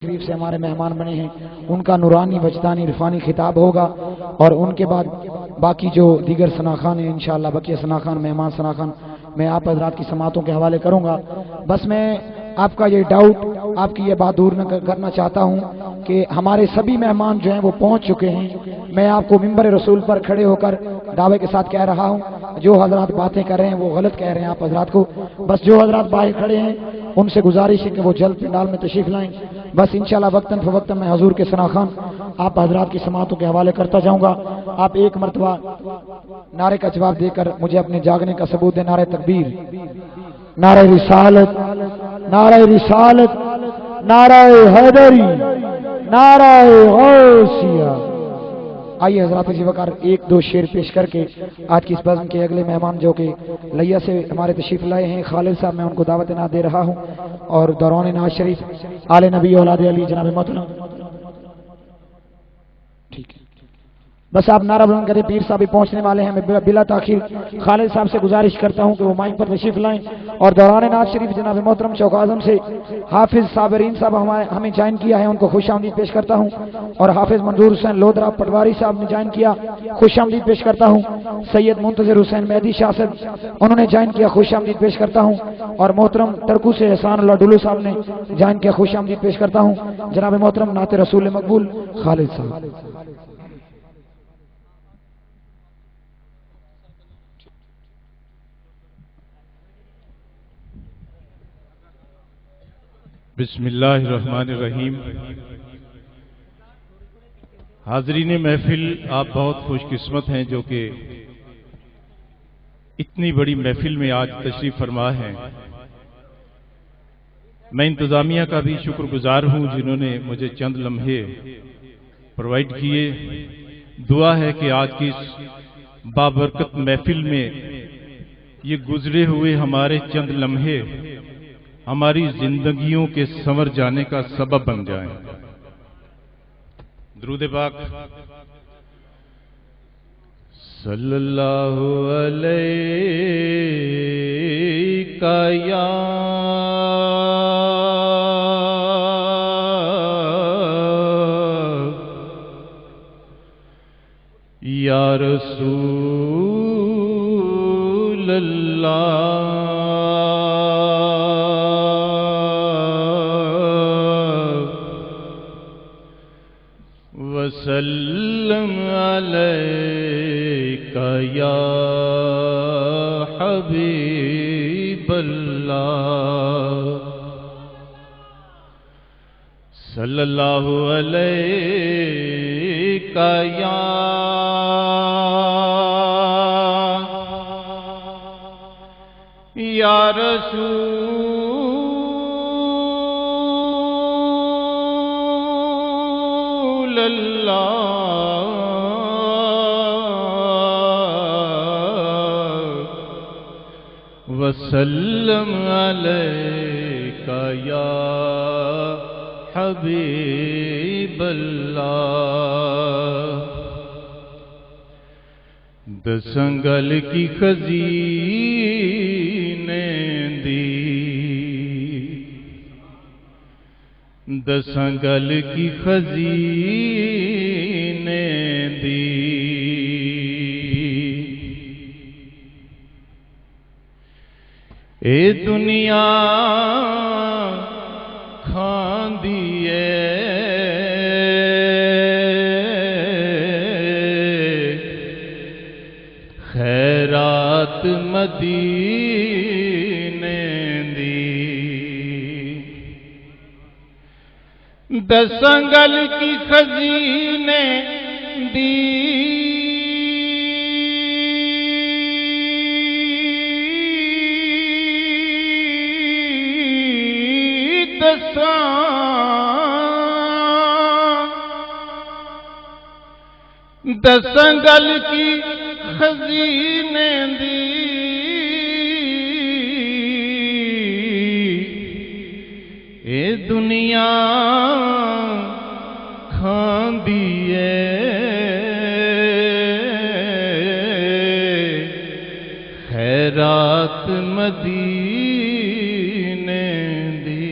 شریف سے ہمارے مہمان بنے ہیں، ان کا نورانی وجدانی عرفانی خطاب ہوگا، اور ان کے بعد باقی جو دیگر ثناخان ہیں انشاءاللہ بقیہ ثناخان مہمان ثناخان میں آپ حضرات کی سماعتوں کے حوالے کروں گا۔ بس میں آپ کا یہ ڈاؤٹ، آپ کی یہ بات دور نہ کرنا چاہتا ہوں کہ ہمارے سبھی مہمان جو ہیں وہ پہنچ چکے ہیں۔ میں آپ کو ممبر رسول پر کھڑے ہو کر دعوے کے ساتھ کہہ رہا ہوں، جو حضرات باتیں کر رہے ہیں وہ غلط کہہ رہے ہیں آپ حضرات کو۔ بس جو حضرات باہر کھڑے ہیں ان سے گزارش ہے کہ وہ جلد پنڈال میں تشریف لائیں۔ بس انشاءاللہ وقتاً فوقتاً میں حضور کے ثناخان آپ حضرات کی سماعتوں کے حوالے کرتا جاؤں گا۔ آپ ایک مرتبہ نعرے کا جواب دے کر مجھے اپنے جاگنے کا ثبوت دیں۔ نعرہ تکبیر، نعرہ رسالت، نعرہ رسالت، نعرہ حیدری، نعرہ غوثیہ۔ آئیے حضرات اسی وقت ایک دو شعر پیش کر کے آج کی اس بزم کے اگلے مہمان جو کہ لیا سے ہمارے تشریف لائے ہیں خالد صاحب، میں ان کو دعوت نعت دے رہا ہوں، اور دوران نعت شریف آل نبی اولاد علی جناب محترم۔ ٹھیک ہے، بس آپ نعرہ بلند کریں، پیر صاحب بھی پہنچنے والے ہیں۔ میں بلا تاخیر خالد صاحب سے گزارش کرتا ہوں کہ وہ مائک پر تشریف لائیں، اور دوران نعت شریف جناب محترم چوک اعظم سے حافظ صابرین صاحب ہمیں جوائن کیا ہے، ان کو خوش آمدید پیش کرتا ہوں، اور حافظ منظور حسین لودھرا پٹواری صاحب نے جوائن کیا، خوش آمدید پیش کرتا ہوں۔ سید منتظر حسین مہدی شاہ صاحب انہوں نے جوائن کیا، خوش آمدید پیش کرتا ہوں، اور محترم ترکو سے احسان اللہ ڈلو صاحب نے جوائن کیا، خوش آمدید پیش کرتا ہوں۔ جناب محترم نعت رسول مقبول خالد صاحب۔ بسم اللہ الرحمن الرحیم۔ حاضرین محفل، آپ بہت خوش قسمت ہیں جو کہ اتنی بڑی محفل میں آج تشریف فرما ہیں۔ میں انتظامیہ کا بھی شکر گزار ہوں جنہوں نے مجھے چند لمحے پرووائڈ کیے۔ دعا ہے کہ آج کی اس بابرکت محفل میں یہ گزرے ہوئے ہمارے چند لمحے ہماری زندگیوں کے سنور جانے کا سبب بن جائیں۔ درود پاک صلی اللہ علیہ یا یا رسول اللہ وسلم علیک یا حبیب اللہ صلی اللہ علیک یا رسول اللہ وسلم علیک یا حبیب اللہ۔ دسنگل کی خزینے دی، دسنگل کی خزینے دی، اے دنیا کھاندی اے خیرات مدینے دی، دسنگل کی خزینے دی، دسنگل کی خزینے دی، اے دنیا کھاندی اے خیرات مدینے دی۔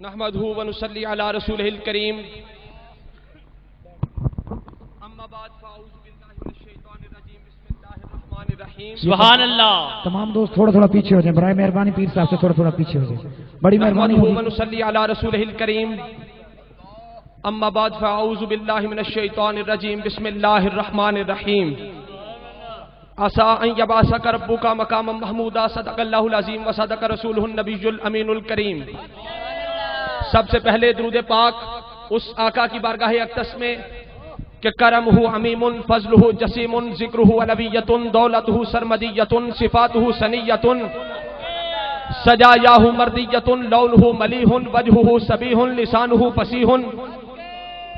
نحمدہ و نصلی علی رسولہ الکریم اما بعد فاعوذ باللہ من الشیطان الرجیم بسم اللہ الرحمن الرحیم سبحان اللہ. تمام دوست تھوڑا تھوڑا پیچھے ہو جائیں برائے مہربانی، پیر صاحب سے تھوڑا تھوڑا پیچھے ہو جائیں، بڑی مہربانی نحمدہ و ہوگی. نصلی علی رسولہ الکریم اما بعد فاعوذ باللہ من الشیطان الرجیم بسم اللہ الرحمن الرحیم عسى ان يبعثك ربك مقاما محمودا صدق اللہ العظیم وصدق رسولہ النبی الامین الکریم. سب سے پہلے درود پاک اس آقا کی بارگاہ اقدس میں کہ کرمہ عمیم فضلہ جسیم ذکرہ علویۃ دولتہ سرمدیۃ صفاتہ سنیۃ سجایاہ مردیۃ لونہ ملیح وجہہ صبیح لسانہ فصیح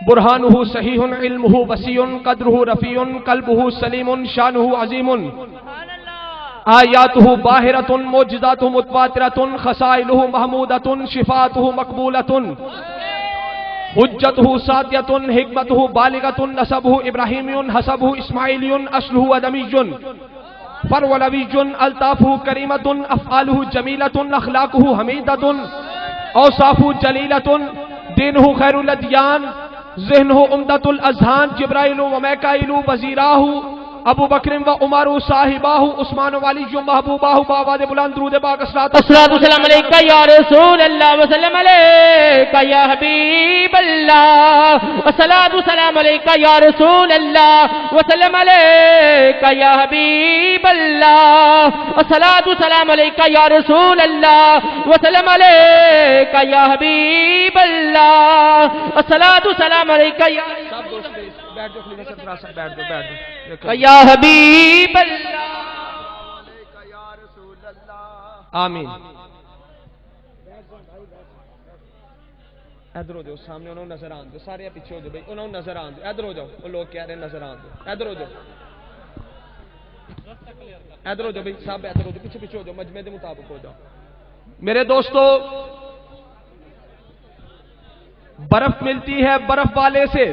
برہانہ صحیح علمہ وسیع قدرہ رفیع قلبہ سلیم شانہ عظیم آیاتہ باہرۃ معجزاتہ متواترۃ خصائلہ محمودۃ شفاعتہ مقبولۃ حجتہ ساتیۃ حکمتہ بالغۃ نسبہ ابراہیمی حسبہ اسماعیلی اصلہ ادمی فرولوی الطافہ کریمۃ افعالہ جمیلۃ اخلاقہ حمیدۃ اوصافہ جلیلۃ دینہ خیر الادیان ذہنہ عمدۃ الاذہان جبرائیل و میکائیل وزیراہ ابو بکر و عمر صاحباہ عثمان وعلی محبوباہ بآواز بلند درود پاک الصلاۃ والسلام علیکہ یا رسول اللہ وسلم علیکہ یا حبیب اللہ الصلاۃ والسلام علیکہ یا رسول اللہ وسلم علیکہ یا حبیب اللہ الصلاۃ والسلام علیکہ یا رسول اللہ وسلم علیکہ یا حبیب اللہ الصلاۃ والسلام علیکہ یا بیٹھ جاؤ خلیفہ صاحب سب بیٹھ جاؤ یا حبیب اللہ آمین. ادھر ہو جاؤ سامنے انہوں نظر آن دو سارے پیچھے ہو جاؤ بھائی انہوں نظر آن دو ادھر ہو جاؤ وہ لوگ کہہ رہے ہیں نظر آن دو ادھر ہو جاؤ ادھر ہو جاؤ بھائی سب ادھر ہو جاؤ پیچھے پیچھے ہو جاؤ مجمع دے مطابق ہو جاؤ. میرے دوستو برف ملتی ہے برف والے سے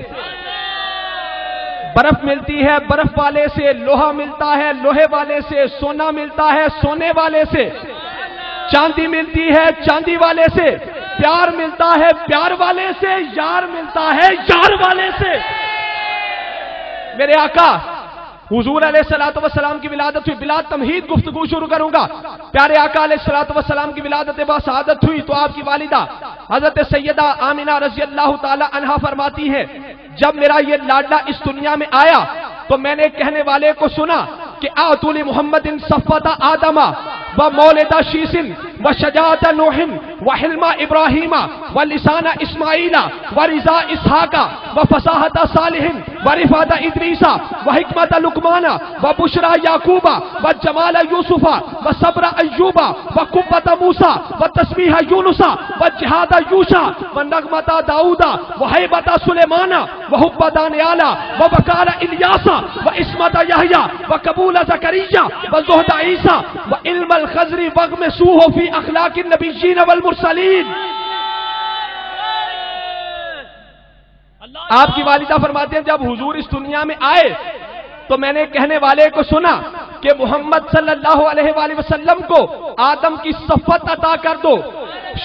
برف ملتی ہے برف والے سے لوہا ملتا ہے لوہے والے سے سونا ملتا ہے سونے والے سے چاندی ملتی ہے چاندی والے سے پیار ملتا ہے پیار والے سے یار ملتا ہے یار والے سے. میرے آقا حضور علیہ الصلوۃ والسلام کی ولادت ہوئی بلا تمہید گفتگو شروع کروں گا. پیارے آقا علیہ الصلوۃ والسلام کی ولادت با سعادت ہوئی تو آپ کی والدہ حضرت سیدہ آمنہ رضی اللہ تعالی عنہا فرماتی ہے جب میرا یہ لاڈلا اس دنیا میں آیا تو میں نے کہنے والے کو سنا کہ آتول محمد صفوت آدم و مولد شیس و شجاعت نوح و حلم ابراہیم و لسان اسماعیل و رضا اسحاق و فصاحت صالح و رفعت ادریس و حکمت لقمان و بشرى یعقوب و جمال یوسف و صبر ایوب و قوت موسیٰ و تسبیح یونس و جہاد یوشع و نغمت داؤد و ہیبت سلیمان و حب دانیال و وقار الیاس و عصمت یحییٰ و قبول زکریا و زہد عیسیٰ و علم الخضر وغمسوہ فی اخلاق النبیین والمرسلین. آپ کی والدہ فرماتے ہیں جب حضور اس دنیا میں آئے تو میں نے کہنے والے کو سنا کہ محمد صلی اللہ علیہ وآلہ وسلم کو آدم کی صفت عطا کر دو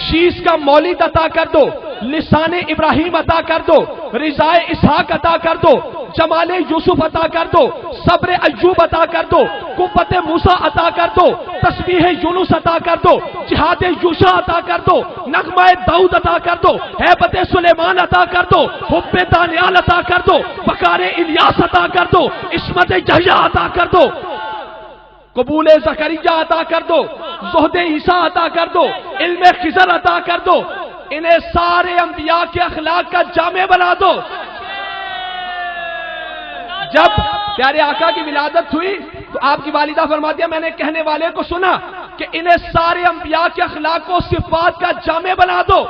شیش کا مولد عطا کر دو لسان ابراہیم عطا کر دو رضا اسحاق عطا کر دو جمال یوسف عطا کر دو صبر ایوب عطا کر دو قوت موسیٰ عطا کر دو تسبیح یونس عطا کر دو جہاد یوشع عطا کر دو نغمہ داؤد عطا کر دو ہیبت سلیمان عطا کر دو حب دانیال عطا کر دو وقار الیاس عطا کر دو عصمت یحییٰ عطا کر دو قبول زکریا عطا کر دو زہد عیسیٰ عطا کر دو علم خضر عطا کر دو انہیں سارے انبیاء کے اخلاق کا جامع بنا دو. جب پیارے آقا کی ولادت ہوئی تو آپ کی والدہ فرماتی ہے میں نے کہنے والے کو سنا کہ انہیں سارے انبیاء کے اخلاق و صفات کا جامع بنا دو.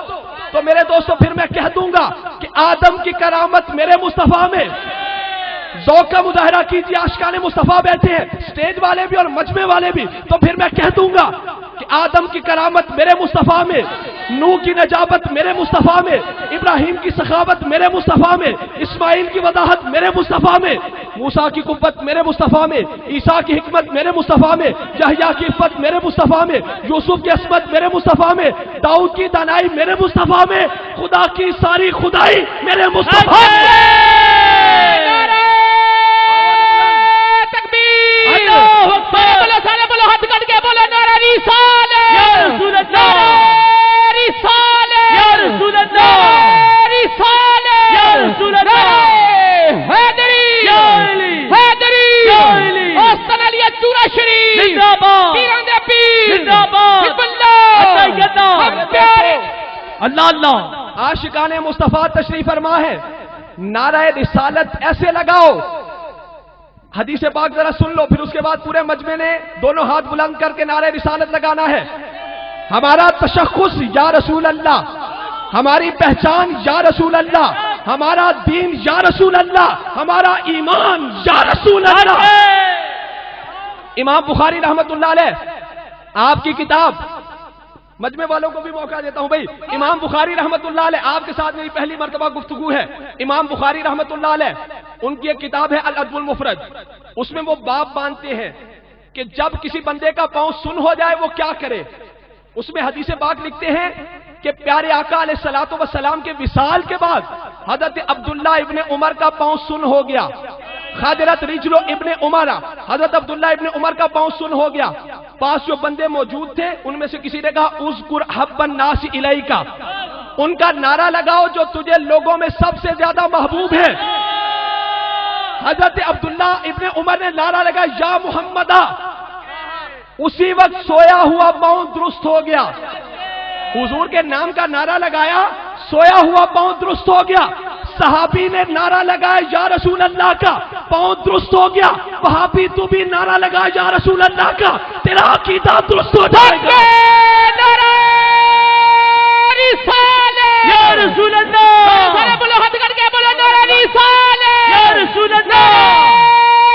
تو میرے دوستو پھر میں کہہ دوں گا کہ آدم کی کرامت میرے مصطفیٰ میں. ذوق کا مظاہرہ کیجیے عاشقان مصطفیٰ بیٹھے ہیں اسٹیج والے بھی اور مجمع والے بھی. تو پھر میں کہہ دوں گا کہ کہ آدم کی کرامت میرے مصطفیٰ میں، نوح کی نجابت میرے مصطفیٰ میں، ابراہیم کی سخاوت میرے مصطفیٰ میں، اسماعیل کی وضاحت میرے مصطفیٰ میں، موسیٰ کی قوت میرے مصطفیٰ میں، عیسیٰ کی حکمت میرے مصطفیٰ میں، یحییٰ کی عفت میرے مصطفیٰ میں، یوسف کی عصمت میرے مصطفیٰ میں، داؤد کی دانائی میرے مصطفیٰ میں، خدا کی ساری خدائی میرے مصطفیٰ میں۔ اللہ اللہ عاشقان مصطفیٰ تشریف فرما ہے، نعرہ رسالت ایسے لگاؤ۔ حدیث پاک ذرا سن لو، پھر اس کے بعد پورے مجمع نے دونوں ہاتھ بلند کر کے نعرہ رسالت لگانا ہے۔ ہمارا تشخص یا رسول اللہ، ہماری پہچان یا رسول اللہ، ہمارا دین یا رسول اللہ، ہمارا ایمان یا رسول اللہ۔ امام بخاری رحمت اللہ علیہ، آپ کی کتاب، مجمع والوں کو بھی موقع دیتا ہوں بھائی، امام بخاری رحمت اللہ علیہ، آپ کے ساتھ میری پہلی مرتبہ گفتگو ہے۔ امام بخاری رحمت اللہ علیہ، ان کی ایک کتاب ہے الادب المفرد، اس میں وہ باب باندھتے ہیں کہ جب کسی بندے کا پاؤں سن ہو جائے وہ کیا کرے۔ اس میں حدیث پاک لکھتے ہیں کہ پیارے آقا علیہ الصلوۃ والسلام کے وصال کے بعد حضرت عبداللہ ابن عمر کا پاؤں سن ہو گیا، خادرت رجل ابن عمر، حضرت عبداللہ ابن عمر کا پاؤں سن ہو گیا۔ پاس جو بندے موجود تھے ان میں سے کسی نے کہا اذکر حب الناس الیک، ان کا نعرہ لگاؤ جو تجھے لوگوں میں سب سے زیادہ محبوب ہے۔ حضرت عبداللہ ابن عمر نے نعرہ لگا یا محمد، اسی وقت سویا ہوا پاؤں درست ہو گیا۔ حضور کے نام کا نعرہ لگایا، سویا ہوا پاؤں درست ہو گیا۔ صحابی نے نعرہ لگایا یا رسول اللہ کا، پاؤں درست ہو گیا۔ وہابی تو بھی نعرہ لگا یا رسول اللہ کا، تیرا عقیدہ درست ہو جائے گا۔ یا رسول اللہ، بولو ہاتھ کر کے بولو نعرہ رسالت، یا رسول اللہ،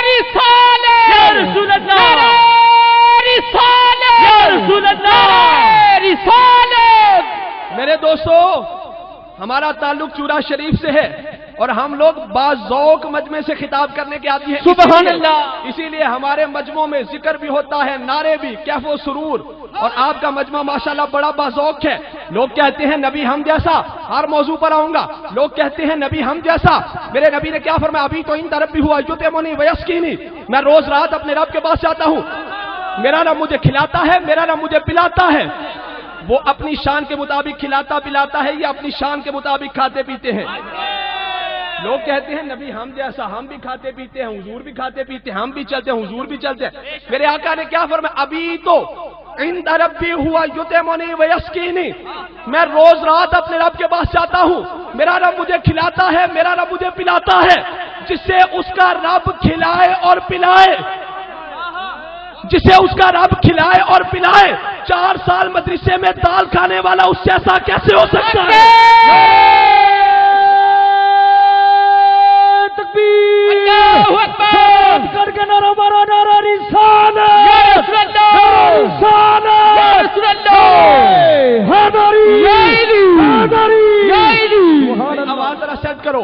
رسالت، یا رسول اللہ، رسالت، یا رسول اللہ، رسالت۔ میرے دوستو، ہمارا تعلق چورا شریف سے ہے اور ہم لوگ باذوق مجمع سے خطاب کرنے کے عادی ہیں۔ سبحان اللہ۔ اسی لیے ہمارے مجمعوں میں ذکر بھی ہوتا ہے، نعرے بھی، کیف و سرور، اور آپ کا مجمع ماشاءاللہ بڑا باذوق ہے۔ لوگ کہتے ہیں نبی ہم جیسا، ہر موضوع پر آؤں گا، لوگ کہتے ہیں نبی ہم جیسا۔ میرے نبی نے کیا فرمایا؟ ابھی تو ان طرف بھی ہوا یطعمنی ویسقینی، میں روز رات اپنے رب کے پاس جاتا ہوں، میرا رب مجھے کھلاتا ہے، میرا رب مجھے پلاتا ہے۔ وہ اپنی شان کے مطابق کھلاتا پلاتا ہے یا اپنی شان کے مطابق کھاتے پیتے ہیں؟ لوگ کہتے ہیں نبی ہم جیسا، ہم بھی کھاتے پیتے ہیں، حضور بھی کھاتے پیتے ہیں، ہم بھی چلتے ہیں، حضور بھی چلتے ہیں۔ میرے آقا نے کیا فرمایا؟ ابھی تو عند ربی ہوا یطعمنی ویسقینی، میں روز رات اپنے رب کے پاس جاتا ہوں، میرا رب مجھے کھلاتا ہے، میرا رب مجھے پلاتا ہے۔ جسے اس کا رب کھلائے اور پلائے، جسے اس کا رب کھلائے اور پلائے، 4 سال مدرسے میں دال کھانے والا اس جیسا کیسے ہو سکتا ہے؟ تکبیر، اللہ اکبر، کر کے نعرہ مارو، نعرہ رسالت، یا رسول اللہ، رسالت، یا رسول اللہ، حیدری، حیدری، آواز ذرا سیٹ کرو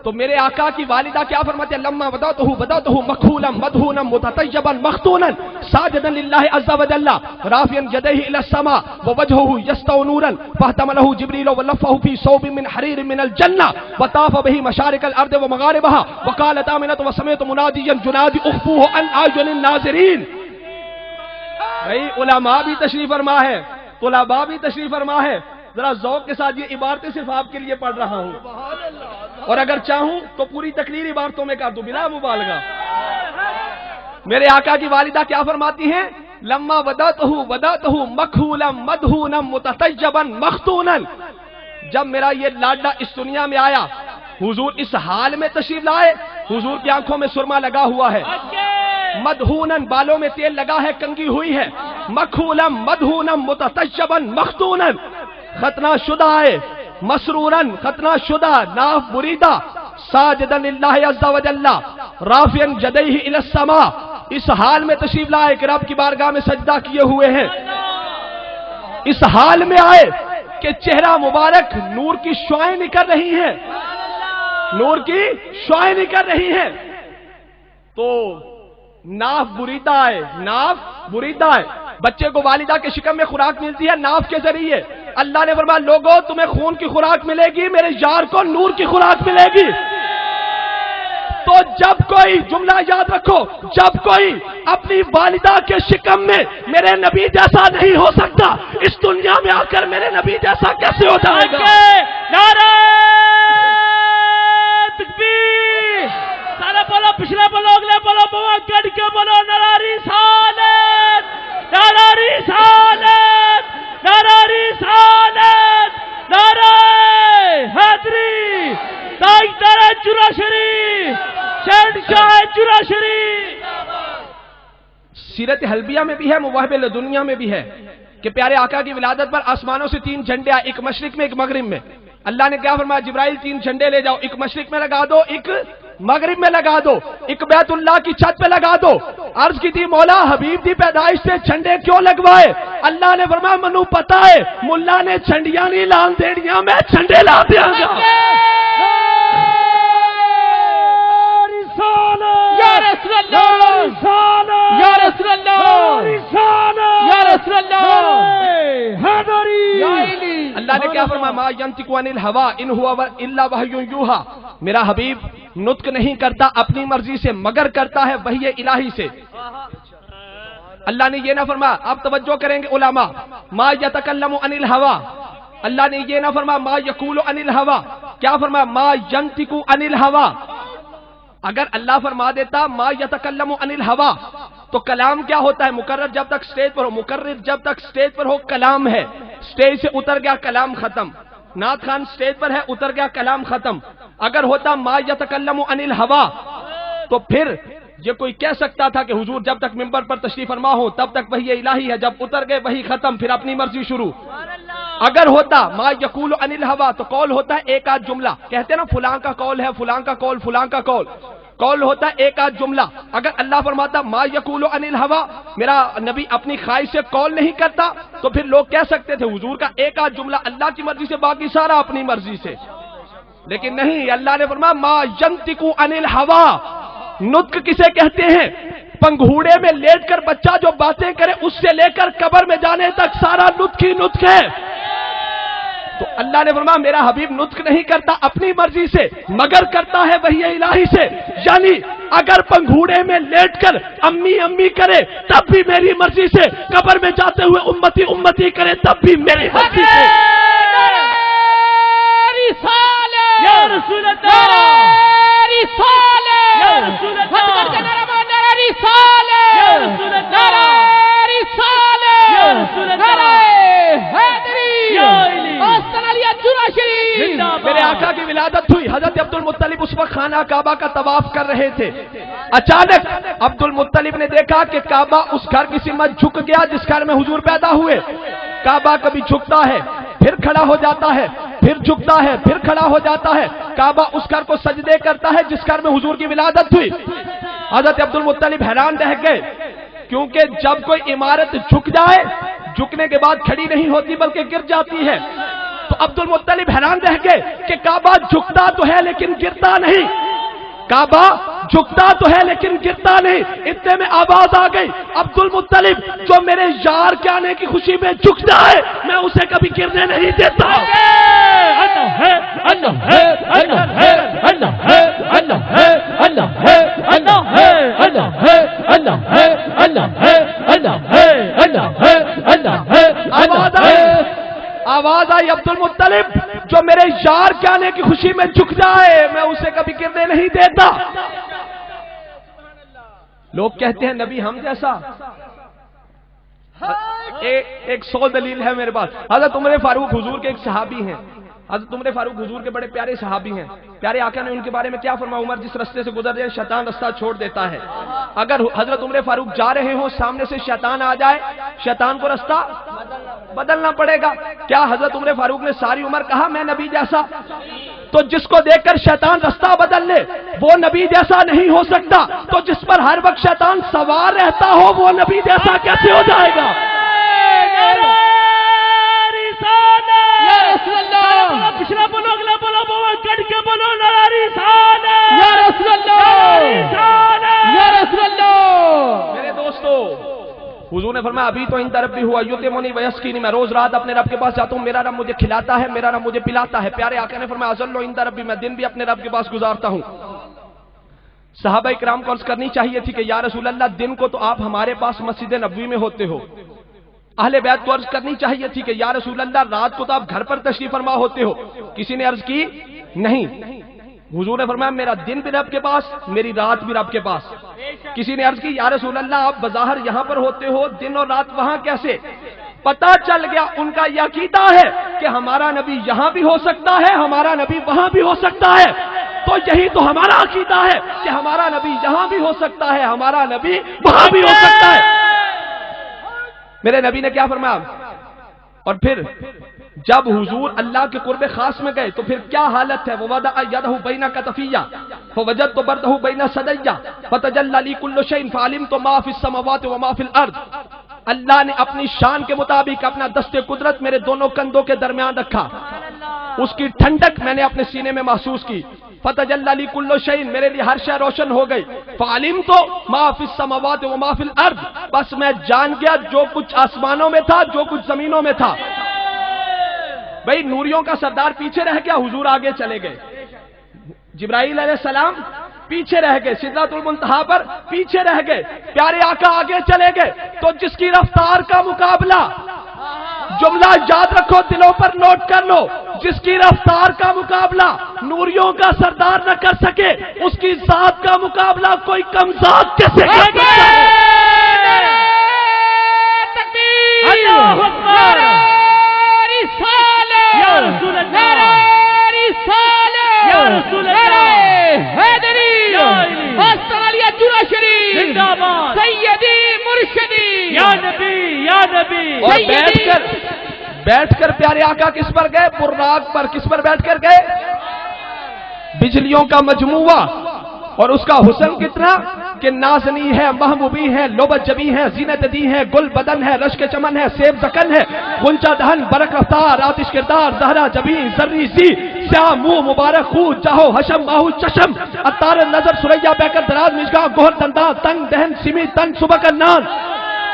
تو میرے آقا کی والدہ کیا فرماتے ہیں؟ لما بدأته مکحولا مدہونا متطیبا مختونا ساجدا للہ عز وجل رافعا یدیہ الی السماء ووجهه يسطع نورا فاحتمله جبریل ولفه في ثوب من حرير من الجنة وطاف به مشارق الارض ومغاربها وقالت آمنة وسمعت مناديا ينادي اخفوه عن اعين الناظرين۔ بھائی علماء بھی تشریف فرما ہے، طلباء بھی تشریف فرما ہے، ذرا ذوق کے ساتھ یہ عبارتیں صرف آپ کے لیے پڑھ رہا ہوں، اور اگر چاہوں تو پوری تقریر عبارتوں میں کر دوں بلا مبالغہ۔ میرے آقا کی والدہ کیا فرماتی ہیں؟ لما بدأته مکحولا مدہونا متطیبا مختونا، جب میرا یہ لاڈلا اس دنیا میں آیا، حضور اس حال میں تشریف لائے، حضور کی آنکھوں میں سرما لگا ہوا ہے، مدہونن بالوں میں تیل لگا ہے، کنگھی ہوئی ہے، مکحولا مدہونا متطیبا مختونا، ختنہ شدہ ہے، مسرورن ختنہ شدہ، ناف بریدہ، ساجدا للہ عز وجل رافعا یدیہ الی السماء، اس حال میں تشریف لائے کہ رب کی بارگاہ میں سجدہ کیے ہوئے ہیں۔ اس حال میں آئے کہ چہرہ مبارک نور کی شعائیں نکل رہی ہیں، نور کی شعائیں نکل رہی ہیں، تو ناف بریدہ ہے، ناف بریدہ ہے، بچے کو والدہ کے شکم میں خوراک ملتی ہے ناف کے ذریعے۔ اللہ نے فرمایا لوگوں تمہیں خون کی خوراک ملے گی، میرے یار کو نور کی خوراک ملے گی۔ تو جب کوئی جملہ یاد رکھو، جب کوئی اپنی والدہ کے شکم میں میرے نبی جیسا نہیں ہو سکتا، اس دنیا میں آ کر میرے نبی جیسا کیسے ہو جائے گا؟ نعرہ تکبیر، سارے بولو، پچھلے بولو، اگلے بولو، بوا کٹ کے بولو، نعرہ رسالت، نعرہ رسالت، نعرہ رسالت، نعرہ حیدری، تاجدار چورا شریف، شہنشاہ چورا شریف۔ سیرت حلبیہ میں بھی ہے، مواہب لدنیا میں بھی ہے کہ پیارے آقا کی ولادت پر آسمانوں سے 3 جھنڈے آئے، ایک مشرق میں ایک مغرب میں۔ اللہ نے کیا فرمایا؟ جبرائیل 3 جھنڈے لے جاؤ، ایک مشرق میں لگا دو، ایک مغرب میں لگا دو، ایک بیت اللہ کی چھت پہ لگا دو۔ عرض کی تھی مولا حبیب دی پیدائش سے جھنڈے کیوں لگوائے؟ اللہ نے فرمایا منو پتا ہے، ملا نے جھنڈیاں نہیں لان دینیاں، میں جھنڈے لا دیا گا۔ یا رسول اللہ، یا رسول اللہ، یا رسول اللہ، اللہ نے کیا فرمایا؟ ما ینطق عن الہوا ان ہوا الا وحی یوحی، میرا حبیب نطق نہیں کرتا اپنی مرضی سے مگر کرتا ہے وحی الہی سے۔ اللہ نے یہ نہ فرمایا، آپ توجہ کریں گے علماء، ما یتکلم عن الہوا، اللہ نے یہ نہ فرمایا ما یقول عن الہوا، کیا فرمایا؟ ما ینطق عن الہوا۔ اگر اللہ فرما دیتا ما یتکلم عن الہوا تو کلام کیا ہوتا ہے؟ مقرر جب تک سٹیج پر ہو، مقرر جب تک سٹیج پر ہو کلام ہے، سٹیج سے اتر گیا کلام ختم۔ نعت خان سٹیج پر ہے، اتر گیا کلام ختم۔ اگر ہوتا ما یتکلم عن الہوا تو پھر یہ کوئی کہہ سکتا تھا کہ حضور جب تک منبر پر تشریف فرما ہو تب تک وحی الہی ہے، جب اتر گئے وحی ختم، پھر اپنی مرضی شروع۔ اگر ہوتا ما یقول عن الہوا تو قول ہوتا ہے ایک آدھ جملہ، کہتے ہیں نا فلاں کا قول ہے، فلاں کا قول، فلاں کا قول، قول ہوتا ہے ایک آدھ جملہ۔ اگر اللہ فرماتا ما یقول عن الہوا، میرا نبی اپنی خواہش سے قول نہیں کرتا، تو پھر لوگ کہہ سکتے تھے حضور کا ایک آدھ جملہ اللہ کی مرضی سے، باقی سارا اپنی مرضی سے۔ لیکن نہیں، اللہ نے فرمایا ما ینطق عن الہوا۔ نطق کسے کہتے ہیں؟ پنگھوڑے میں لیٹ کر بچہ جو باتیں کرے اس سے لے کر قبر میں جانے تک سارا نطق ہی نطق ہے۔ تو اللہ نے فرمایا میرا حبیب نطق نہیں کرتا اپنی مرضی سے مگر کرتا ہے وحی الہی سے، یعنی اگر پنگھوڑے میں لیٹ کر امی امی کرے تب بھی میری مرضی سے، قبر میں جاتے ہوئے امتی امتی کرے تب بھی میری مرضی سے۔ یا رسول اللہ، یا رسول اللہ، یا رسول اللہ، یا رسول اللہ، میرے آقا کی ولادت ہوئی، حضرت عبد المطلب اس وقت خانہ کعبہ کا طواف کر رہے تھے۔ اچانک عبد المطلب نے دیکھا کہ کعبہ اس گھر کی سمت جھک گیا جس گھر میں حضور پیدا ہوئے۔ کعبہ کبھی جھکتا ہے پھر کھڑا ہو جاتا ہے، پھر جھکتا ہے پھر کھڑا ہو جاتا ہے۔ کعبہ اس گھر کو سجدے کرتا ہے جس گھر میں حضور کی ولادت ہوئی۔ حضرت عبد المطلب حیران رہ گئے، کیونکہ جب کوئی عمارت جھک جائے جھکنے کے بعد کھڑی نہیں ہوتی بلکہ گر جاتی ہے۔ تو عبد المطلب حیران رہ گئے کہ کعبہ جھکتا تو ہے لیکن گرتا نہیں، کعبہ جھکتا تو ہے لیکن گرتا نہیں۔ اتنے میں آواز آ گئی، عبد المطلب جو میرے یار کے آنے کی خوشی میں جھکتا ہے میں اسے کبھی گرنے نہیں دیتا۔ آواز آئی عبد المطلب جو میرے یار کے آنے کی خوشی میں جھک جائے میں اسے کبھی گرنے نہیں دیتا۔ لوگ کہتے ہیں نبی ہم جیسا، ایک 100 دلیل ہے میرے پاس۔ حضرت عمر فاروق حضور کے ایک صحابی ہیں، حضرت عمر فاروق حضور کے بڑے پیارے صحابی ہیں۔ پیارے آقا نے ان کے بارے میں کیا فرمایا؟ عمر جس رستے سے گزر جائے شیطان رستہ چھوڑ دیتا ہے۔ اگر حضرت عمر فاروق جا رہے ہوں سامنے سے شیطان آ جائے شیطان کو رستہ بدلنا پڑے گا۔ کیا حضرت عمر فاروق نے ساری عمر کہا میں نبی جیسا؟ تو جس کو دیکھ کر شیطان رستہ بدل لے وہ نبی جیسا نہیں ہو سکتا، تو جس پر ہر وقت شیطان سوار رہتا ہو وہ نبی جیسا کیسے ہو جائے گا؟ رسول اللہ پچھلا بولو اگلا بولو بابا کٹ کے بولو نعرہ رسالت یا رسول اللہ یا رسول اللہ. میرے دوستو حضور نے فرمایا ابھی تو ان طرف بھی ہوا یتیمونی ویسکینی، میں روز رات اپنے رب کے پاس جاتا ہوں، میرا رب مجھے کھلاتا ہے، میرا رب مجھے پلاتا ہے. پیارے آقا نے فرمایا ازلو ان طرف بھی، میں دن بھی اپنے رب کے پاس گزارتا ہوں. صحابہ کرام کو عرض کرنی چاہیے تھی کہ یا رسول اللہ دن کو تو آپ ہمارے پاس مسجد نبوی میں ہوتے ہو. اہل بیت کو عرض کرنی چاہیے تھی کہ یا رسول اللہ رات کو تو آپ گھر پر تشریف فرما ہوتے ہو. کسی نے عرض کی نہیں. حضور نے فرمایا میرا دن بھی رب کے پاس، میری رات بھی رب کے پاس. کسی نے عرض کی یا رسول اللہ آپ بظاہر یہاں پر ہوتے ہو، دن اور رات وہاں کیسے؟ پتہ چل گیا ان کا یہ عقیدہ ہے کہ ہمارا نبی یہاں بھی ہو سکتا ہے، ہمارا نبی وہاں بھی ہو سکتا ہے. تو یہی تو ہمارا عقیدہ ہے کہ ہمارا نبی یہاں بھی ہو سکتا ہے، ہمارا نبی وہاں بھی ہو سکتا ہے. میرے نبی نے کیا فرمایا؟ اور پھر جب حضور اللہ کے قرب خاص میں گئے تو پھر کیا حالت ہے؟ وَوَضَعَ يَدَهُ بَيْنَ كَتَفِيَّ فَوَجَدْتُ بَرْدَهُ بَيْنَ صَدَيَّ فَتَجَلَّى لِي كُلُّ شَيْءٍ فَعَلِمْتُ مَا فِي السَّمَاوَاتِ وَمَا فِي الْأَرْضِ. اللہ نے اپنی شان کے مطابق اپنا دست قدرت میرے دونوں کندھوں کے درمیان رکھا، اس کی ٹھنڈک میں نے اپنے سینے میں محسوس کی. فَتَجَلَّى لِي كُلُّ شَيْءٍ، میرے لیے ہر شے روشن ہو گئی. فَعَلِمْتُ مَا فِي السَّمَاوَاتِ وَمَا فِي الْأَرْضِ، بس میں جان گیا جو کچھ آسمانوں میں تھا جو کچھ زمینوں میں تھا. بھئی نوریوں کا سردار پیچھے رہ گیا، حضور آگے چلے گئے. جبرائیل علیہ السلام پیچھے رہ گئے، سدرۃ المنتہا پر پیچھے رہ گئے. پیارے آقا آگے چلے گئے. تو جس کی رفتار کا مقابلہ، جملہ یاد رکھو دلوں پر نوٹ کر لو، جس کی رفتار کا مقابلہ نوریوں کا سردار نہ کر سکے، اس کی ذات کا مقابلہ کوئی کم ذات کیسے کر سکتا ہے؟ اللہ اکبر یا رسول اللہ یا رسول اللہ حیدری آستانیہ جورا شریف زندہ باد سیدی مرشدی یا نبی یا نبی. اور بیٹھ کر پیارے آقا کس پر گئے؟ براق پر. کس پر بیٹھ کر گئے؟ بجلیوں کا مجموعہ. اور اس کا حسن کتنا کہ نازنی ہے، محبوبی ہے، لوبت جبی ہے، زینت دی ہے، گل بدن ہے، رشک چمن ہے، سیب زکن ہے، غنچہ دہن، برق رفتار، آتش کردار، زہرا جبین، زرری سی، سیاہ منہ، مبارک خو، جاہو حشم، ماہو چشم، عطار نظر، سریا بیکر، دراز مشگاہ، گوہر دندان، تنگ دہن، سمی تن، صبح کنان،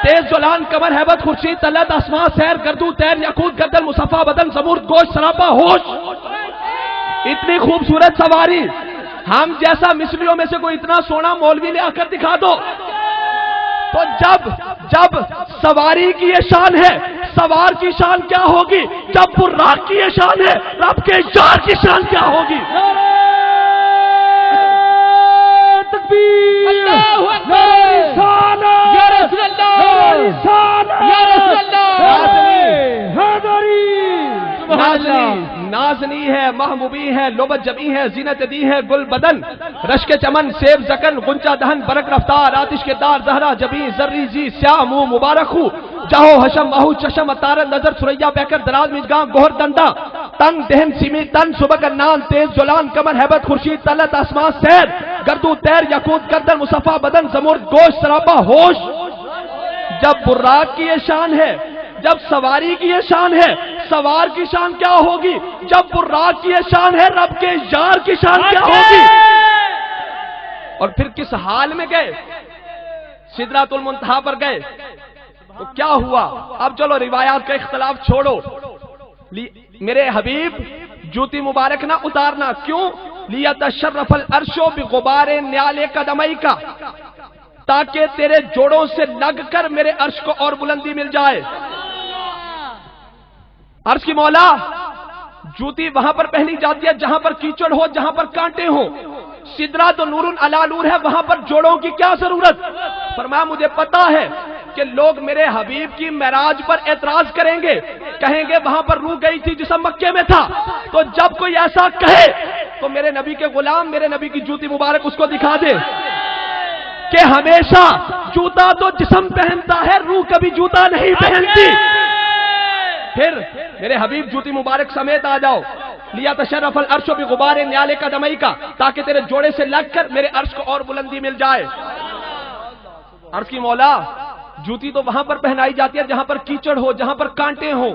تیز جولان، کمر ہیبت، خورشید تلت، آسمان سیر، گردو تیر، یاقوت گردن، مصفا بدن، زمرد گوشت، سراپا ہوش. اتنی خوبصورت سواری، ہم جیسا مصریوں میں سے کوئی اتنا سونا مولوی لے آ کر دکھا دو. تو جب سواری کی یہ شان ہے، سوار کی شان کیا ہوگی؟ جب براق کی یہ شان ہے، رب کے یار کی شان کیا ہوگی؟ تکبیر اللہ اکبر یا رسول اللہ یا رسول اللہ. نازنی ہے، محبوبی ہے، لوبت جبی ہے، زینت دی ہے، گل بدن، رشک چمن، سیب زکن، غنچہ دہن، برق رفتار، آتش کے دار، زہرا جبی، زرری زی، سیاہ منہ، مبارک خو، جاہو حشم، ماہو چشم، عطار نظر، سریا بیکر، دراز مشگاہ، گوہر دندا، تنگ دہن، سمی تن، صبح کنان، تیز جولان، کمر ہیبت، خورشید تلت، آسمان سیر، گردو تیر، یاقوت گردن، مصفا بدن، زمرد گوشت، سراپا ہوش. جب براق کی یہ شان ہے، جب سواری کی یہ شان ہے، سوار کی شان کیا ہوگی؟ جب براق کی یہ شان ہے، رب کے یار کی شان کیا ہوگی؟ اور پھر کس حال میں گئے؟ سدرۃ المنتہا پر گئے تو کیا ہوا؟ اب چلو روایات کا اختلاف چھوڑو. میرے حبیب جوتی مبارک نہ اتارنا. کیوں؟ لیتشرف العرش بغبار نعال قدمیک، تاکہ تیرے جوڑوں سے لگ کر میرے عرش کو اور بلندی مل جائے. عرش کی مولا جوتی وہاں پر پہنی جاتی ہے جہاں پر کیچڑ ہو، جہاں پر کانٹے ہوں. سدرہ تو نور علی نور ہے، وہاں پر جوڑوں کی کیا ضرورت؟ فرمایا مجھے پتا ہے کہ لوگ میرے حبیب کی معراج پر اعتراض کریں گے، کہیں گے وہاں پر روح گئی تھی جسم مکے میں تھا. تو جب کوئی ایسا کہے تو میرے نبی کے غلام میرے نبی کی جوتی مبارک اس کو دکھا دے کہ ہمیشہ جوتا تو جسم پہنتا ہے، روح کبھی جوتا نہیں پہنتی. پھر میرے حبیب جوتی مبارک سمیت آ جاؤ. لیا تشرف العرش بغبار نعال قدمیک، تاکہ تیرے جوڑے سے لگ کر میرے عرش کو اور بلندی مل جائے. عرش کی مولا جوتی تو وہاں پر پہنائی جاتی ہے جہاں پر کیچڑ ہو، جہاں پر کانٹے ہوں.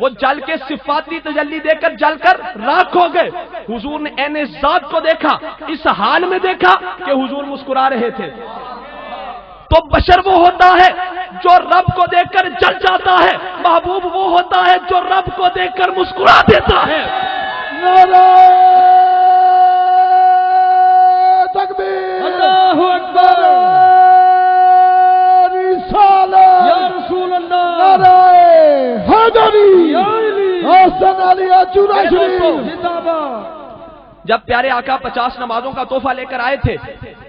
وہ جل کے صفاتی تجلی دے کر جل کر راکھ ہو گئے. حضور نے عین ذات کو دیکھا, اس حال میں دیکھا کہ حضور مسکرا رہے تھے. تو بشر وہ ہوتا ہے جو رب کو دیکھ کر جل جاتا ہے, محبوب وہ ہوتا ہے جو رب کو دیکھ کر مسکرا دیتا ہے. تکبیر اللہ اکبر رسالت یا رسول اللہ نعرہ حیدری یا علی حسن علی زندہ باد. جب پیارے آقا 50 نمازوں کا تحفہ لے کر آئے تھے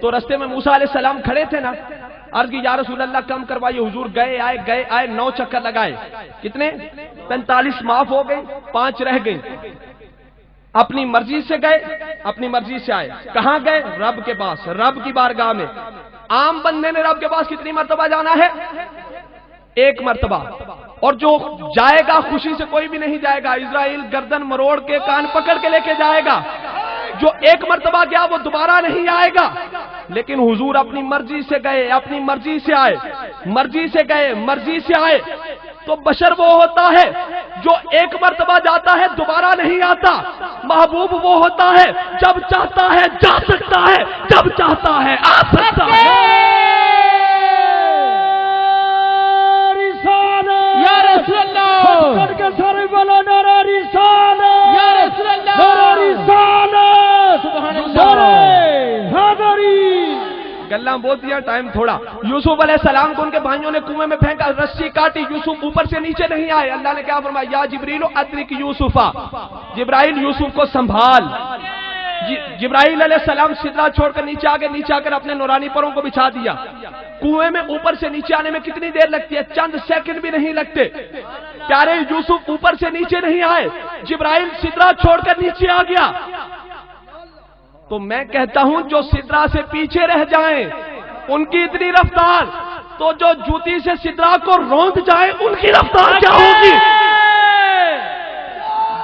تو رستے میں موسیٰ علیہ السلام کھڑے تھے نا, عرض کی یا رسول اللہ کم کروائیے. حضور گئے آئے 9 چکر لگائے. کتنے؟ 45 معاف ہو گئی, 5 رہ گئی. اپنی مرضی سے گئے, اپنی مرضی سے آئے. کہاں گئے؟ رب کے پاس, رب کی بارگاہ میں. عام بندے نے رب کے پاس کتنی مرتبہ جانا ہے؟ 1 مرتبہ. اور جو جائے گا خوشی سے کوئی بھی نہیں جائے گا, اسرائیل گردن مروڑ کے کان پکڑ کے لے کے جائے گا. جو 1 مرتبہ گیا وہ دوبارہ نہیں آئے گا. لیکن حضور اپنی مرضی سے گئے, اپنی مرضی سے آئے, مرضی سے گئے, مرضی سے آئے. تو بشر وہ ہوتا ہے جو 1 مرتبہ جاتا ہے دوبارہ نہیں آتا. محبوب وہ ہوتا ہے جب چاہتا ہے جا سکتا ہے, جب چاہتا ہے آ سکتا ہے. یا رسول اللہ کر کے سارے بولو نعرہ رسالت یا رسول اللہ نعرہ رسالت سبحان اللہ نعرہ حیدری. گلاں بول دیا, ٹائم تھوڑا. یوسف علیہ السلام کو ان کے بھائیوں نے کنویں میں پھینکا, رسی کاٹی, یوسف اوپر سے نیچے نہیں آئے. اللہ نے کیا فرمایا؟ یا جبریل ادرک یوسفا, جبرائیل یوسف کو سنبھال. جبرائیل علیہ السلام سدرہ چھوڑ کر نیچے آ گئے, نیچے آ کر اپنے نورانی پروں کو بچھا دیا. کنویں میں اوپر سے نیچے آنے میں کتنی دیر لگتی ہے؟ چند سیکنڈ بھی نہیں لگتے. پیارے یوسف اوپر سے نیچے نہیں آئے, جبرائیل سدرہ چھوڑ کر نیچے آ گیا. تو میں کہتا ہوں جو سدرہ سے پیچھے رہ جائیں ان کی اتنی رفتار, تو جو جوتی سے سدرہ کو روند جائیں ان کی رفتار کیا ہوگی؟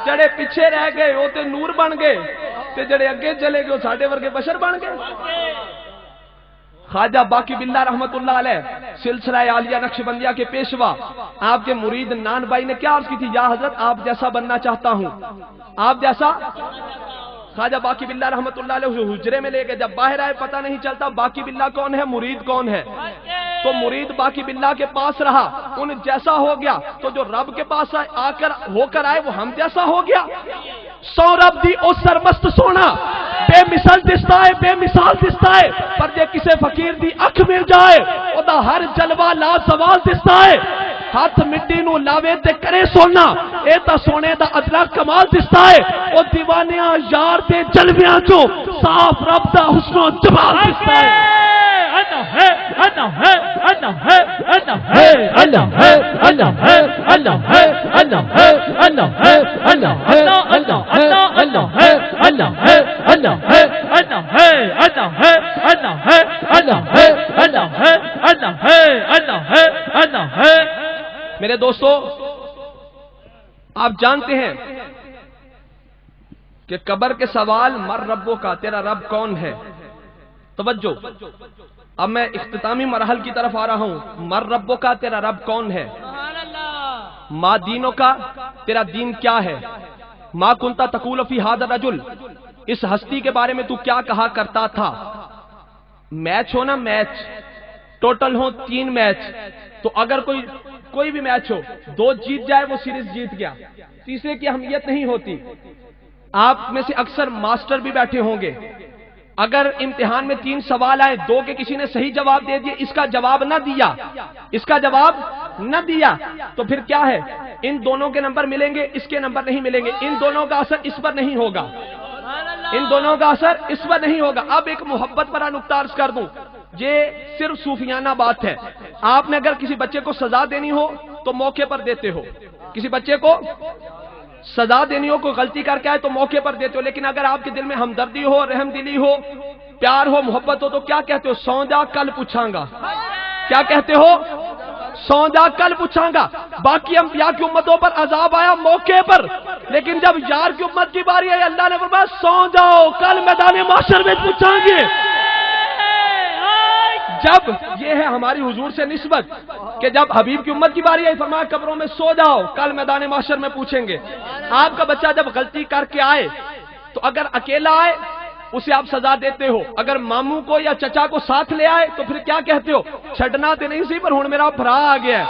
جڑے پیچھے رہ گئے وہ تے نور بن گئے, تے جڑے اگے چلے گئے وہ ساڈے ورگے بشر بن گئے. خواجہ باقی باللہ رحمت اللہ علیہ سلسلہ عالیہ نقشبندیہ کے پیشوا, آپ کے مرید نان بھائی نے کیا عرض کی تھی؟ یا حضرت آپ جیسا بننا چاہتا ہوں, آپ جیسا. خواجہ باقی باللہ رحمت اللہ علیہ حجرے میں لے گئے, جب باہر آئے پتہ نہیں چلتا باقی باللہ کون ہے, مرید کون ہے. تو مرید باقی باللہ کے پاس رہا, ان جیسا ہو گیا. تو جو رب کے پاس آ کر ہو کر آئے وہ ہم جیسا ہو گیا. سو رب دی او سرمست سونا, بے مثال دستا ہے, بے مثال دستا ہے. پر جے کسے فقیر دی اکھ مل جائے او دا ہر جلوہ لا زوال دستا ہے. ہاتھ مٹی نو لاوے تے کرے سونا, اے تا سونے دا ادلا کمال دستا ہے. او دیوانیاں یار دے جلویاں چو صاف رب دا حسن و جمال دستا ہے. اللہ ہے, اللہ ہے, اللہ ہے, اللہ ہے, اللہ ہے, اللہ ہے, اللہ ہے, اللہ ہے, اللہ ہے, اللہ ہے, اللہ اللہ اللہ ہے, اللہ ہے, اللہ ہے, اللہ ہے, اللہ ہے, اللہ ہے, اللہ ہے, اللہ ہے, اللہ ہے, اللہ ہے, اللہ ہے. میرے دوستو, آپ جانتے ہیں کہ قبر کے سوال مر ربوں کا, تیرا رب کون ہے. توجہ, اب میں اختتامی مرحل کی طرف آ رہا ہوں. مر ربوں کا, تیرا رب کون ہے. ما دینوں کا, تیرا دین کیا ہے. ما کنتا تقول فی ھذا الرجل, اس ہستی کے بارے میں تو کیا کہا کرتا تھا. میچ ہو نا, میچ ٹوٹل ہو 3 میچ, تو اگر کوئی بھی میچ ہو 2 جیت جائے وہ سیریز جیت گیا, تیسرے کی اہمیت نہیں ہوتی. آپ میں سے اکثر ماسٹر بھی بیٹھے ہوں گے, اگر امتحان میں 3 سوال آئے, 2 کے کسی نے صحیح جواب دے دیا, اس کا جواب نہ دیا, اس کا جواب نہ دیا, تو پھر کیا ہے؟ ان دونوں کے نمبر ملیں گے, اس کے نمبر نہیں ملیں گے. ان دونوں کا اثر اس پر نہیں ہوگا, ان دونوں کا اثر اس پر نہیں ہوگا. اب ایک محبت بھرا نقطہ عرض کر دوں, یہ صرف صوفیانہ بات ہے. آپ نے اگر کسی بچے کو سزا دینی ہو تو موقع پر دیتے ہو, کسی بچے کو سزا دینی ہو, کوئی غلطی کر کے آئے تو موقع پر دیتے ہو. لیکن اگر آپ کے دل میں ہمدردی ہو, رحم دلی ہو, پیار ہو, محبت ہو, تو کیا کہتے ہو؟ سو جا کل پوچھاں گا. کیا کہتے ہو؟ سو جا کل پوچھاں گا. باقی انبیاء کی امتوں پر عذاب آیا موقع پر, لیکن جب یار کی امت کی باری آئی اللہ نے فرمایا سو جاؤ کل میدان محشر میں پوچھیں گے. جب یہ ہے ہماری حضور سے نسبت کہ جب حبیب کی امت کی باری آئی فرمایا قبروں میں سو جاؤ، کل میدان محشر میں پوچھیں گے۔ آپ کا بچہ جب غلطی کر کے آئے تو اگر اکیلا آئے اسے آپ سزا دیتے ہو، اگر ماموں کو یا چچا کو ساتھ لے آئے تو پھر کیا کہتے ہو؟ چھڈنا تے نہیں سی پر ہن میرا بھرا آ گیا ہے،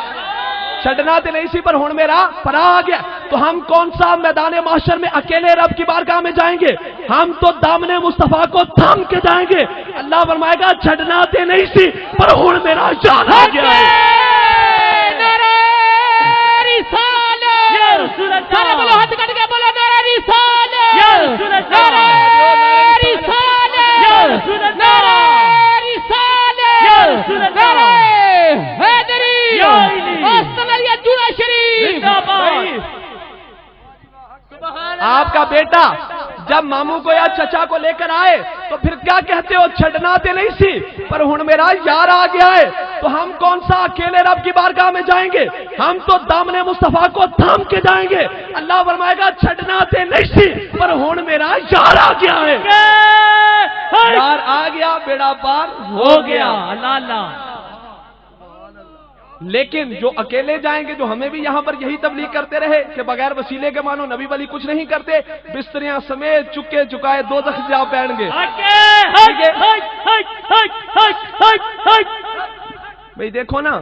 چھڈنا تے نہیں سی پر ہن میرا بھرا آ گیا۔ تو ہم کون سا میدان محشر میں اکیلے رب کی بارگاہ میں جائیں گے؟ ہم تو دامن مصطفیٰ کو تھام کے جائیں گے۔ اللہ فرمائے گا چھڈنا تے نہیں سی پر ہن میرا جان آ گیا ہے۔ آپ کا بیٹا جب ماموں کو یا چچا کو لے کر آئے تو پھر کیا کہتے ہو؟ چھڈنا تے نہیں سی پر ہن میرا یار آ گیا ہے۔ تو ہم کون سا اکیلے رب کی بارگاہ میں جائیں گے؟ ہم تو دامن مصطفیٰ کو تھام کے جائیں گے۔ اللہ فرمائے گا چھڈنا تے نہیں سی پر ہن میرا یار آ گیا ہے۔ یار آ گیا، بیڑا پار ہو گیا۔ اللہ اللہ۔ لیکن جو اکیلے جائیں گے، جو ہمیں بھی یہاں پر یہی تبلیغ کرتے رہے کہ بغیر وسیلے کے مانو نبی ولی کچھ نہیں کرتے، بستریاں سمیت چکے چکائے دوزخ جا پہن گے۔ بھئی دیکھو نا،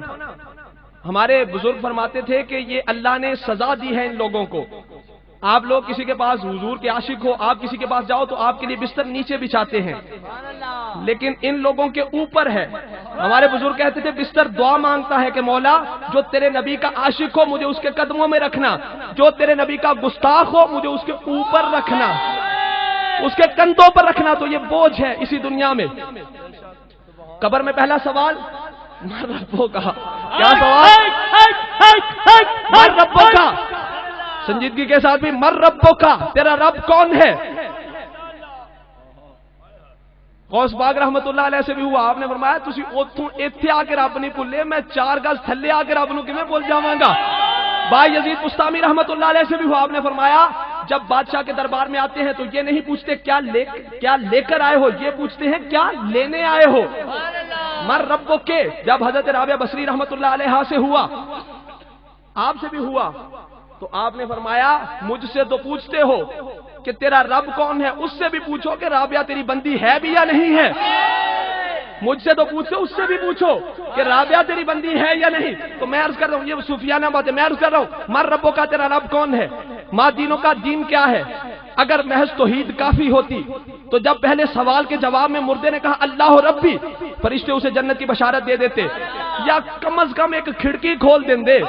ہمارے بزرگ فرماتے تھے کہ یہ اللہ نے سزا دی ہے ان لوگوں کو۔ آپ لوگ کسی کے پاس حضور کے عاشق ہو، آپ کسی کے پاس جاؤ تو آپ کے لیے بستر نیچے بچھاتے ہیں، لیکن ان لوگوں کے اوپر ہے۔ ہمارے بزرگ کہتے تھے بستر دعا مانگتا ہے کہ مولا جو تیرے نبی کا عاشق ہو مجھے اس کے قدموں میں رکھنا، جو تیرے نبی کا گستاخ ہو مجھے اس کے اوپر رکھنا، اس کے کندھوں پر رکھنا۔ تو یہ بوجھ ہے اسی دنیا میں۔ قبر میں پہلا سوال مر ربوں کا، کیا سوال؟ مر ربوں کا، سنجیدگی کے ساتھ بھی مر ربوں کا، تیرا رب کون ہے؟ غوث پاک رحمت اللہ علیہ سے بھی ہوا، آپ نے فرمایا تسی اوتھوں ایتھے آ کے رب نہیں بھولے، میں 4 گز تھلے آ کے رب نو کیویں بھول جاواں گا؟ بھائی یزید بستامی رحمت اللہ علیہ سے بھی ہوا، آپ نے فرمایا جب بادشاہ کے دربار میں آتے ہیں تو یہ نہیں پوچھتے کیا لے کر آئے ہو، یہ پوچھتے ہیں کیا لینے آئے ہو۔ مر ربو کے جب حضرت رابعہ بصری رحمت اللہ علیہ سے ہوا، آپ سے بھی ہوا، تو آپ نے فرمایا مجھ سے تو پوچھتے ہو کہ تیرا رب کون ہے، اس سے بھی پوچھو کہ رابعہ تیری بندی ہے بھی یا نہیں ہے۔ مجھ سے تو پوچھو، اس سے بھی پوچھو کہ رابعہ تیری بندی ہے یا نہیں۔ تو میں عرض کر رہا ہوں، یہ صوفیانہ بات ہے، میں عرض کر رہا ہوں مر ربوں کا، تیرا رب کون ہے؟ ماں دینوں کا دین کیا ہے؟ اگر محض توحید کافی ہوتی تو جب پہلے سوال کے جواب میں مردے نے کہا اللہ ربی، فرشتے اسے جنت کی بشارت دے دیتے، یا کم از کم ایک کھڑکی کھول دیں،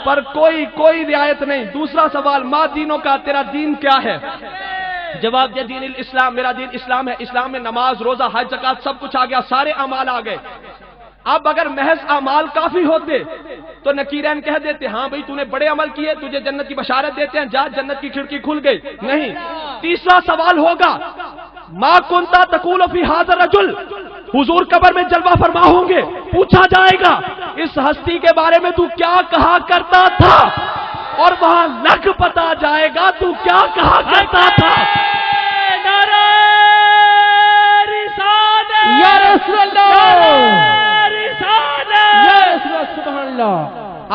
پر کوئی رعایت نہیں۔ دوسرا سوال ماں دینوں کا، تیرا دین کیا ہے؟ جواب یہ دین الاسلام، میرا دین اسلام ہے۔ اسلام میں نماز، روزہ، حج، زکات سب کچھ آ گیا، سارے اعمال آ گئے۔ اب اگر محض اعمال کافی ہوتے تو نکیرین کہہ دیتے ہاں بھئی تو نے بڑے عمل کیے، تجھے جنت کی بشارت دیتے ہیں، جا جنت کی کھڑکی کھل گئی۔ نہیں، تیسرا سوال ہوگا ما کنتا تقول فی ھذا الرجل، حضور قبر میں جلوہ فرما ہوں گے، پوچھا جائے گا اس ہستی کے بارے میں تو کیا کہا کرتا تھا، اور وہاں لگ پتا جائے گا تو کیا کہا کرتا تھا۔ یا رسول اللہ، سبحان اللہ۔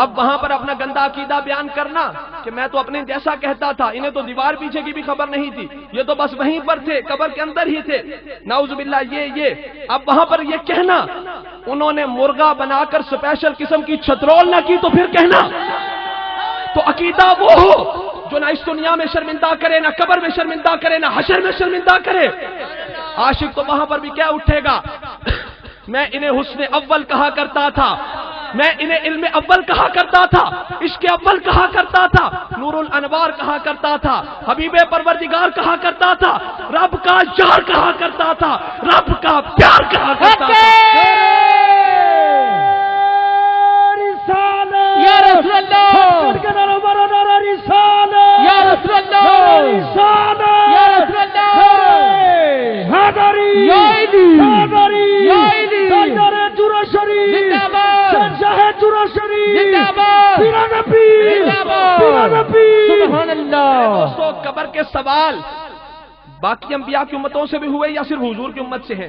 اب وہاں پر اپنا گندا عقیدہ بیان کرنا کہ میں تو اپنے جیسا کہتا تھا، انہیں تو دیوار پیچھے کی بھی خبر نہیں تھی، یہ تو بس وہیں پر تھے، قبر کے اندر ہی تھے، نعوذ باللہ یہ۔ اب وہاں پر یہ کہنا انہوں نے مرغا بنا کر اسپیشل قسم کی چھترول نہ کی تو پھر کہنا تو عقیدہ وہ ہو جو نہ اس دنیا میں شرمندہ کرے، نہ قبر میں شرمندہ کرے، نہ حشر میں شرمندہ کرے۔ عاشق تو وہاں پر بھی کیا اٹھے گا، میں انہیں حسن اول کہا کرتا تھا، میں انہیں علم اول کہا کرتا تھا، عشق اول کہا کرتا تھا، نور الانوار کہا کرتا تھا، حبیب پروردگار کہا کرتا تھا، رب کا یار کہا کرتا تھا، رب کا پیار کہا کرتا تھا۔ یا رسول اللہ، یا رسول اللہ، یا رسول اللہ، سبحان اللہ۔ دوستو قبر کے سوال باقی انبیاء کی امتوں سے بھی ہوئے یا صرف حضور کی امت سے ہیں؟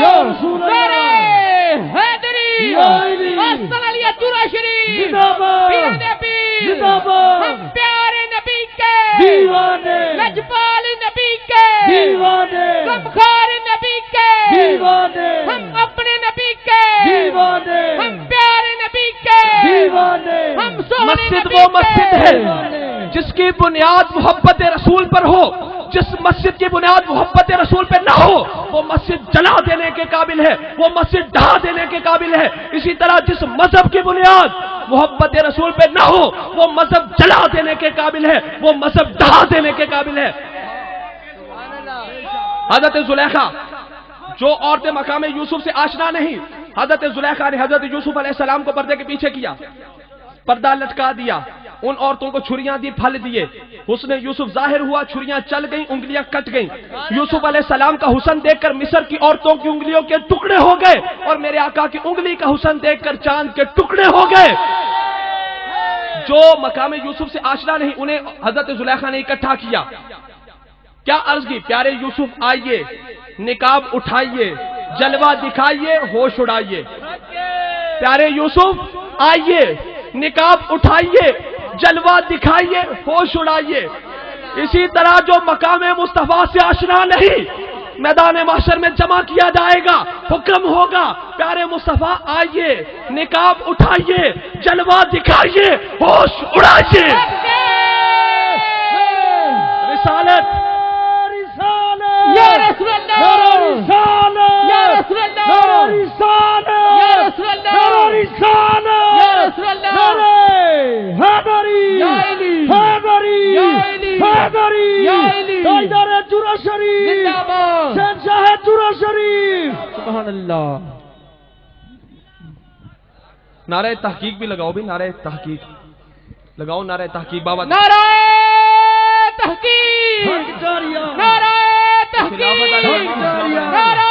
یا رسول اللہ حیدری آستان علی عطورہ شریف زندہ باد پیرانے پیر زندہ باد ہم پیارے نبی کے دیوانے لجپال نبی کے دیوانے غمخوار نبی کے دیوانے ہم اپنے نبی کے دیوانے ہم پیارے نبی کے دیوانے ہم سونے مسجد نبی وہ کے مسجد ہے جس کی بنیاد محبت رسول پر ہو. جس مسجد کی بنیاد محبت رسول پہ نہ ہو وہ مسجد جلا دینے کے قابل ہے, وہ مسجد ڈھا دینے کے قابل ہے. اسی طرح جس مذہب کی بنیاد محبت رسول پہ نہ ہو وہ مذہب جلا دینے کے قابل ہے, وہ مذہب ڈھا دینے کے قابل ہے. حضرت زلیخا جو عورتیں مقام یوسف سے آشنا نہیں, حضرت زلیخا نے حضرت یوسف علیہ السلام کو پردے کے پیچھے کیا, پردہ لٹکا دیا, ان عورتوں کو چھریاں دی, پھل دیے, حسن یوسف ظاہر ہوا, چھریاں چل گئیں, انگلیاں کٹ گئیں. یوسف علیہ السلام کا حسن دیکھ کر مصر کی عورتوں کی انگلیوں کے ٹکڑے ہو گئے, اور میرے آقا کی انگلی کا حسن دیکھ کر چاند کے ٹکڑے ہو گئے. جو مقام یوسف سے آشنا نہیں انہیں حضرت زلیخا نے اکٹھا کیا, کیا عرض کی, پیارے یوسف آئیے, نقاب اٹھائیے, جلوہ دکھائیے, ہوش اڑائیے. پیارے یوسف آئیے, نقاب اٹھائیے, جلوہ دکھائیے, ہوش اڑائیے. اسی طرح جو مقام مصطفیٰ سے آشنا نہیں میدان محشر میں جمع کیا جائے گا, حکم ہوگا پیارے مصطفیٰ آئیے, نقاب اٹھائیے, جلوہ دکھائیے, ہوش اڑائیے. رسالت یا رسول اللہ یا رسول اللہ یا رسول اللہ یا رسول اللہ حیدری حیدری حیدری تاجدار عطورہ شریف زندہ باد شہنشاہ عطورہ شریف. سبحان اللہ. نعرہ تحقیق بھی لگاؤ, بھی نعرہ تحقیق لگاؤ, نعرہ تحقیق. بابا نعرہ تحقیق, حق جاریہ نعرہ تحقیق, حق جاریہ نعرہ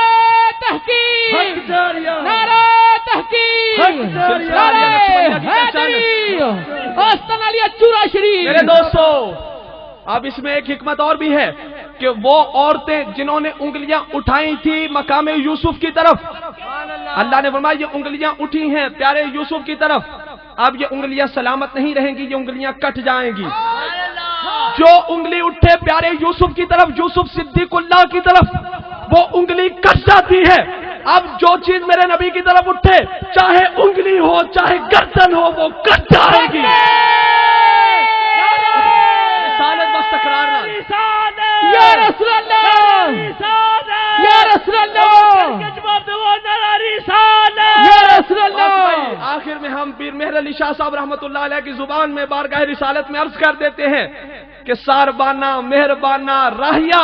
تحقیق, حق جاریہ نعرہ تحقیق, حق جاریہ نعرہ حیدری آستان علی عطورہ شریف. میرے دوستو اب اس میں ایک حکمت اور بھی ہے کہ وہ عورتیں جنہوں نے انگلیاں اٹھائی تھی مقام یوسف کی طرف, اللہ نے فرمایا یہ انگلیاں اٹھی ہیں پیارے یوسف کی طرف, اب یہ انگلیاں سلامت نہیں رہیں گی, یہ انگلیاں کٹ جائیں گی. جو انگلی اٹھے پیارے یوسف کی طرف, یوسف صدیق اللہ کی طرف, وہ انگلی کٹ جاتی ہے. اب جو چیز میرے نبی کی طرف اٹھے چاہے انگلی ہو چاہے گردن ہو وہ کٹ جائے گی. رسالت بس تکرار نہ. یا رسول اللہ یا رسول اللہ یا رسول اللہ. آخر میں ہم پیر مہر علی شاہ صاحب رحمۃ اللہ علیہ کی زبان میں بارگاہ رسالت میں عرض کر دیتے ہیں کہ ساربانہ مہربانہ راہیا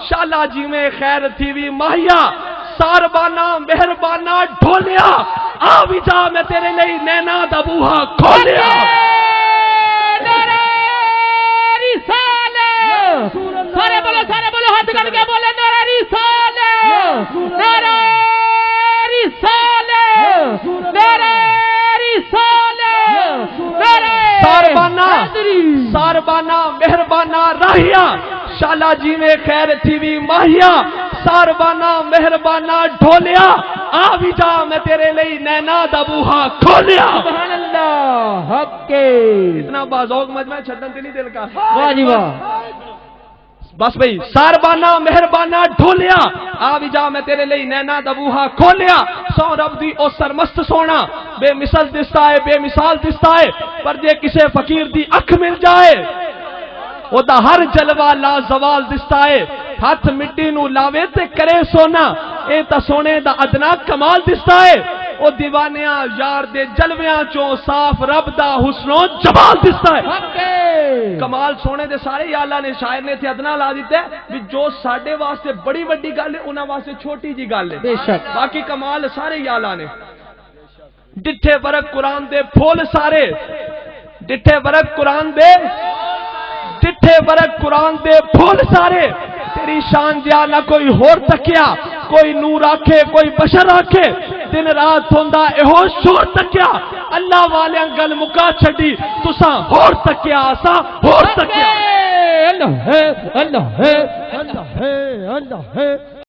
شالا جی میں خیر تھی وی ماہیا, ساربانہ مہربانہ ڈھولیا, آ بھی جا میں تیرے لئی نینا دا بوہا کھولیا. سارے بولو ہاتھ کر کے بولے نعرہ رسالت, نعرہ رسالت, نعرہ رسالت, ساربانہ مہربانہ راہیا شالا جی میں خیر تھی وی ماہیا, ساربانہ مہربانہ ڈھولیا, آ بھی جا میں تیرے لئی نینا دا بوہا کھولیا. سبحان اللہ. حق کے اتنا بازوق مجمع چھٹن تے نہیں دل کا. واہ جی واہ. بس بھئی ساربانہ مہربانہ ڈھولیا, آ بھی جا میں تیرے لئی نینا دا بوہا کھولیا. سو رب دی او سرمست سونا بے مثل دستا ہے, بے مثال دستا ہے, پر جے کسے فقیر دی اکھ مل جائے او دا ہر جلوہ لا زوال دستا ہے. ہاتھ مٹی نو لاوے تے کرے سونا, اے تا سونے دا ادنا کمال دستا ہے. او دیوانیاں یار دے جلویاں چوں صاف رب دا حسن و جمال دستا ہے. حق کے کمال سونے دے سارے یا اللہ نے شاعر نے تھے ادنا لا دیتے بھی جو ساڑھے واسطے بڑی بڑی گل ہے انہاں واسطے چھوٹی جی گل ہے. بے شک. باقی کمال سارے یا اللہ نے. ڈٹھے ورق قرآن دے پھول سارے, ڈٹھے ورق قرآن دے, ڈٹھے ورق قرآن دے پھول سارے, تیری شان جیا نہ کوئی ہور تکیا, کوئی نور آکھے کوئی بشر آکھے, دن رات ہوندا ایہو شور تکیا, اللہ والیاں گل مکا چھڈی تساں ہور تکیا, اساں ہور تکیا. اللہ ہے, اللہ ہے, اللہ ہے, اللہ ہے.